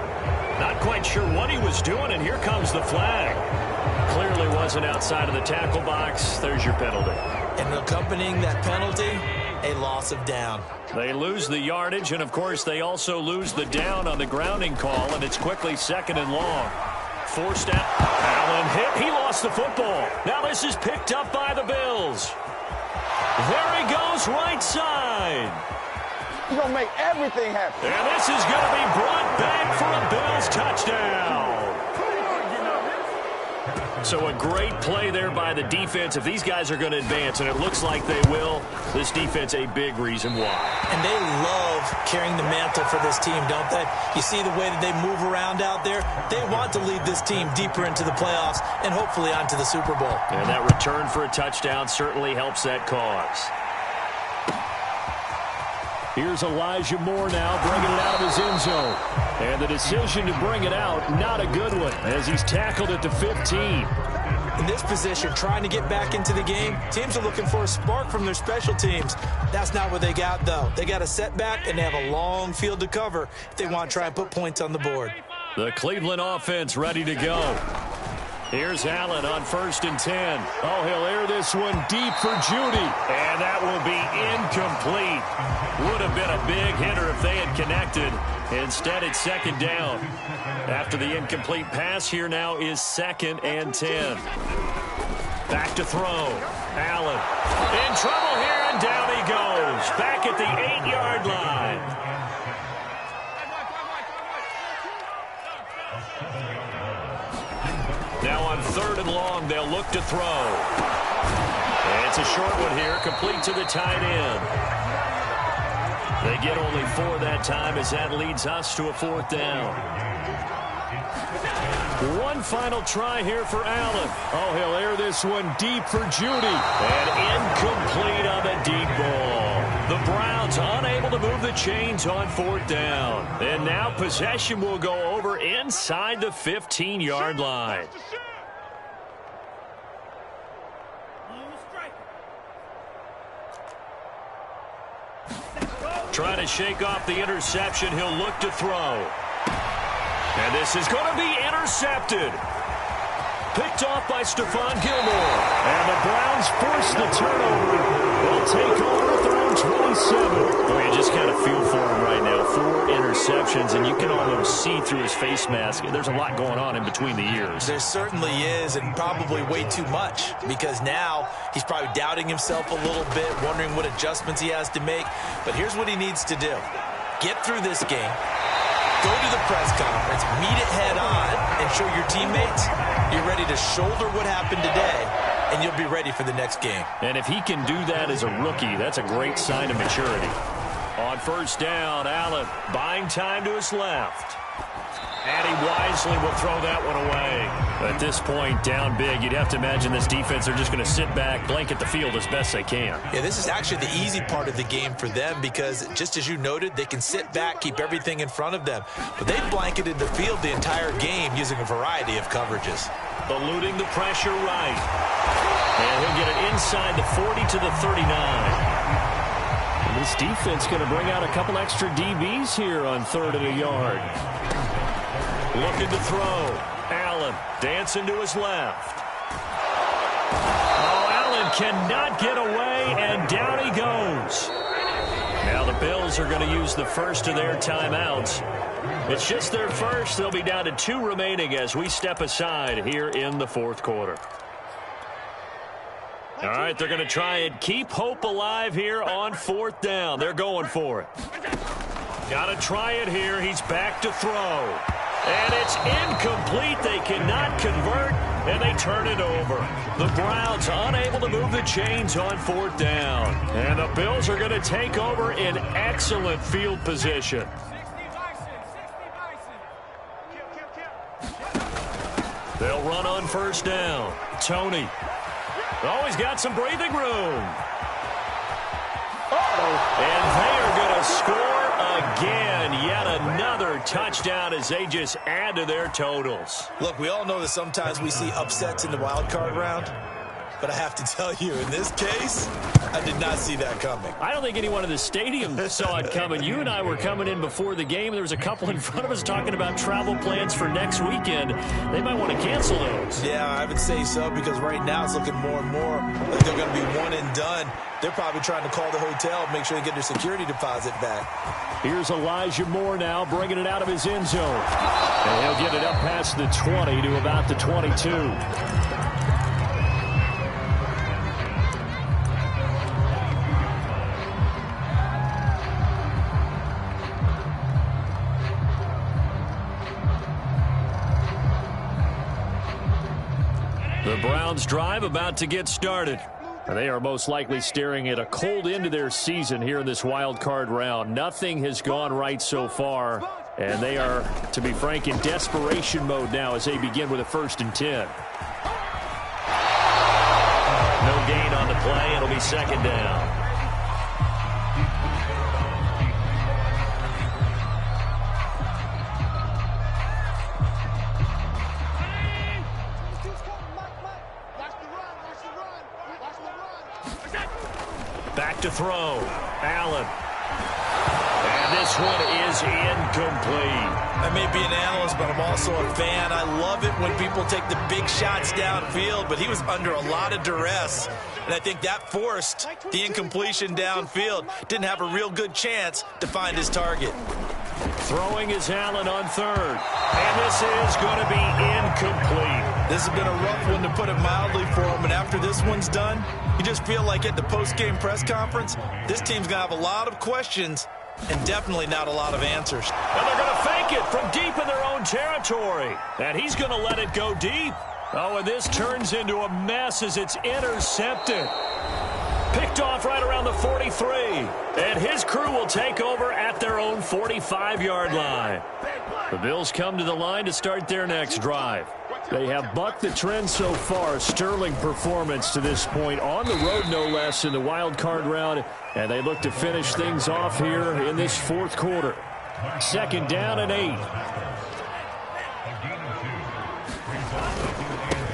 Speaker 1: Not quite sure what he was doing, and here comes the flag. Clearly wasn't outside of the tackle box. There's your penalty.
Speaker 3: And accompanying that penalty, a loss of down.
Speaker 1: They lose the yardage, and, of course, they also lose the down on the grounding call, and it's quickly 2nd and long. Forced out. Allen hit. He lost the football. Now this is picked up by the Bills. There he goes, right side.
Speaker 5: He's going to make everything happen.
Speaker 1: And this is going to be brought back for a Bills touchdown. So a great play there by the defense. If these guys are going to advance, and it looks like they will, this defense a big reason why.
Speaker 3: And they love carrying the mantle for this team, don't they? You see the way that they move around out there? They want to lead this team deeper into the playoffs and hopefully onto the Super Bowl.
Speaker 1: And that return for a touchdown certainly helps that cause. Here's Elijah Moore now bringing it out of his end zone. And the decision to bring it out, not a good one, as he's tackled at the 15.
Speaker 3: In this position, trying to get back into the game, teams are looking for a spark from their special teams. That's not what they got, though. They got a setback, and they have a long field to cover if they want to try and put points on the board.
Speaker 1: The Cleveland offense ready to go. Here's Allen on 1st and 10. Oh, he'll air this one deep for Judy. And that will be incomplete. Would have been a big hitter if they had connected. Instead, it's 2nd down. After the incomplete pass, here now is 2nd and 10. Back to throw. Allen in trouble here, and down he goes. Back at the 8-yard line. Now on 3rd and long, they'll look to throw. And It's a short one here, complete to the tight end. They get only 4 that time as that leads us to a 4th down. One final try here for Allen. Oh, he'll air this one deep for Judy. And incomplete on the deep ball. The Browns unable to move the chains on 4th down. And now possession will go over inside the 15-yard line. Trying to shake off the interception. He'll look to throw. And this is going to be intercepted. Picked off by Stephon Gilmore. And the Browns force the turnover. They'll take over at their own 27. Oh, you just kind of feel for him right now. 4 interceptions, and you can almost see through his face mask. There's a lot going on in between the ears.
Speaker 3: There certainly is, and probably way too much, because now he's probably doubting himself a little bit, wondering what adjustments he has to make. But here's what he needs to do. Get through this game. Go to the press conference, meet it head on, and show your teammates you're ready to shoulder what happened today, and you'll be ready for the next game.
Speaker 1: And if he can do that as a rookie, that's a great sign of maturity. On 1st down, Allen buying time to his left. And he wisely will throw that one away. At this point, down big, you'd have to imagine this defense are just going to sit back, blanket the field as best they can.
Speaker 3: Yeah, this is actually the easy part of the game for them because, just as you noted, they can sit back, keep everything in front of them. But they've blanketed the field the entire game using a variety of coverages.
Speaker 1: Eluding the pressure right. And he'll get it inside the 40 to the 39. And this defense going to bring out a couple extra DBs here on 3rd and a yard. Looking to throw. Allen dancing to his left. Oh, Allen cannot get away, and down he goes. Now the Bills are going to use the first of their timeouts. It's just their first. They'll be down to 2 remaining as we step aside here in the 4th quarter. All right, they're going to try and keep hope alive here on 4th down. They're going for it. Got to try it here. He's back to throw. And it's incomplete. They cannot convert, and they turn it over. The Browns unable to move the chains on 4th down. And the Bills are going to take over in excellent field position. They'll run on 1st down. Tony. Oh, he's got some breathing room. And they are going to score again. Yet another touchdown as they just add to their totals.
Speaker 3: Look, we all know that sometimes we see upsets in the wild card round. But I have to tell you, in this case, I did not see that coming.
Speaker 1: I don't think anyone in the stadium saw it coming. You and I were coming in before the game. There was a couple in front of us talking about travel plans for next weekend. They might want to cancel those.
Speaker 3: Yeah, I would say so, because right now it's looking more and more like they're going to be one and done. They're probably trying to call the hotel and make sure they get their security deposit back.
Speaker 1: Here's Elijah Moore now bringing it out of his end zone. And he'll get it up past the 20 to about the 22. The Browns drive about to get started. And they are most likely staring at a cold end to their season here in this wild card round. Nothing has gone right so far. And they are, to be frank, in desperation mode now as they begin with a 1st and 10. No gain on the play. It'll be 2nd down. Back to throw. Allen. And this one is incomplete.
Speaker 3: I may be an analyst, but I'm also a fan. I love it when people take the big shots downfield, but he was under a lot of duress. And I think that forced the incompletion downfield. Didn't have a real good chance to find his target.
Speaker 1: Throwing is Allen on 3rd. And this is going to be incomplete.
Speaker 3: This has been a rough one, to put it mildly, for him. And after this one's done, you just feel like at the post-game press conference, this team's going to have a lot of questions and definitely not a lot of answers.
Speaker 1: And they're going to fake it from deep in their own territory. And he's going to let it go deep. Oh, and this turns into a mess as it's intercepted. Picked off right around the 43. And his crew will take over at their own 45-yard line. The Bills come to the line to start their next drive. They have bucked the trend so far. Sterling performance to this point. On the road, no less, in the wild card round. And they look to finish things off here in this fourth quarter. 2nd down and 8.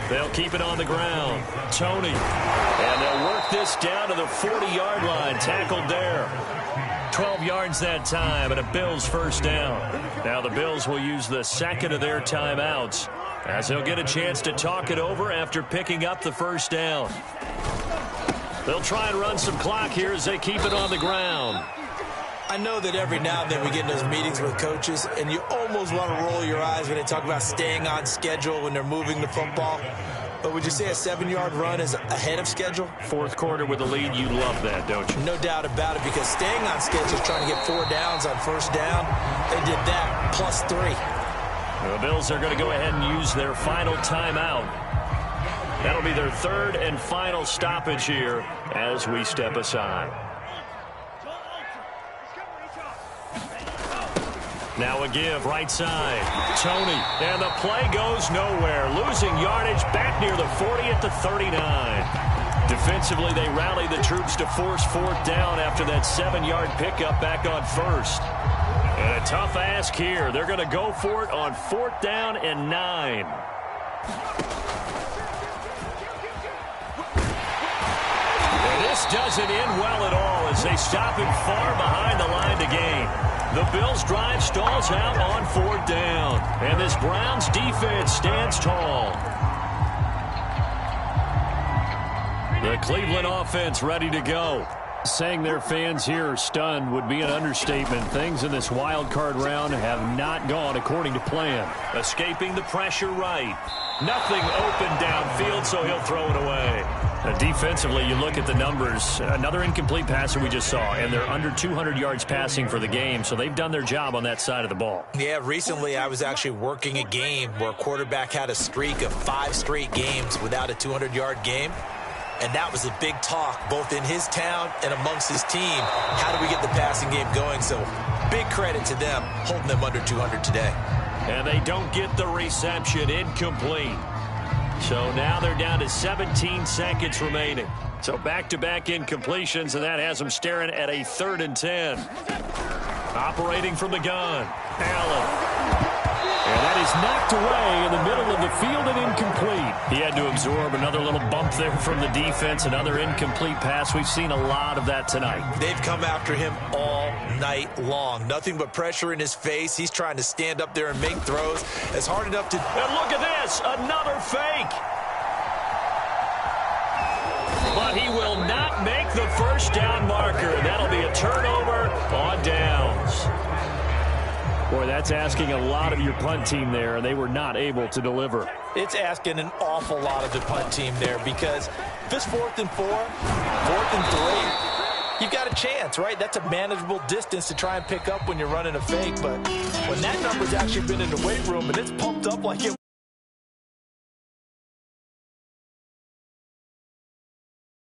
Speaker 1: They'll keep it on the ground. Tony. And they'll work this down to the 40-yard line. Tackled there. 12 yards that time and a Bills first down. Now the Bills will use the second of their timeouts as they'll get a chance to talk it over after picking up the first down. They'll try and run some clock here as they keep it on the ground.
Speaker 3: I know that every now and then we get in those meetings with coaches, and you almost want to roll your eyes when they talk about staying on schedule when they're moving the football. But would you say a 7-yard run is ahead of schedule?
Speaker 1: Fourth quarter with the lead, you love that, don't you?
Speaker 3: No doubt about it, because staying on schedule is trying to get 4 downs on first down. They did that, plus 3.
Speaker 1: The Bills are going to go ahead and use their final timeout. That'll be their 3rd and final stoppage here as we step aside. Now a give, right side. Tony, and the play goes nowhere. Losing yardage back near the 40 at the 39. Defensively, they rally the troops to force 4th down after that 7-yard pickup back on 1st. And a tough ask here. They're going to go for it on 4th down and 9. And this doesn't end well at all as they stop him far behind the line to gain. The Bills' drive stalls out on 4th down. And this Browns defense stands tall. The Cleveland offense ready to go. Saying their fans here are stunned would be an understatement. Things in this wild card round have not gone according to plan. Escaping the pressure right. Nothing open downfield, so he'll throw it away. Defensively, you look at the numbers. Another incomplete passer we just saw, and they're under 200 yards passing for the game, so they've done their job on that side of the ball.
Speaker 3: Yeah, recently I was actually working a game where a quarterback had a streak of 5 straight games without a 200-yard game. And that was a big talk, both in his town and amongst his team. How do we get the passing game going? So big credit to them, holding them under 200 today.
Speaker 1: And they don't get the reception. Incomplete. So now they're down to 17 seconds remaining. So back-to-back incompletions, and that has them staring at a 3rd and 10. Operating from the gun, Allen. And that is knocked away in the middle of the field and incomplete. He had to absorb another little bump there from the defense, another incomplete pass. We've seen a lot of that tonight.
Speaker 3: They've come after him all night long. Nothing but pressure in his face. He's trying to stand up there and make throws. It's hard enough to...
Speaker 1: And look at this, another fake. But he will not make the first down marker. That'll be a turnover on downs. Boy, that's asking a lot of your punt team there, and they were not able to deliver.
Speaker 3: It's asking an awful lot of the punt team there, because if it's 4th and 4, 4th and 3, you've got a chance, right? That's a manageable distance to try and pick up when you're running a fake, but when that number's actually been in the weight room and it's pumped up like it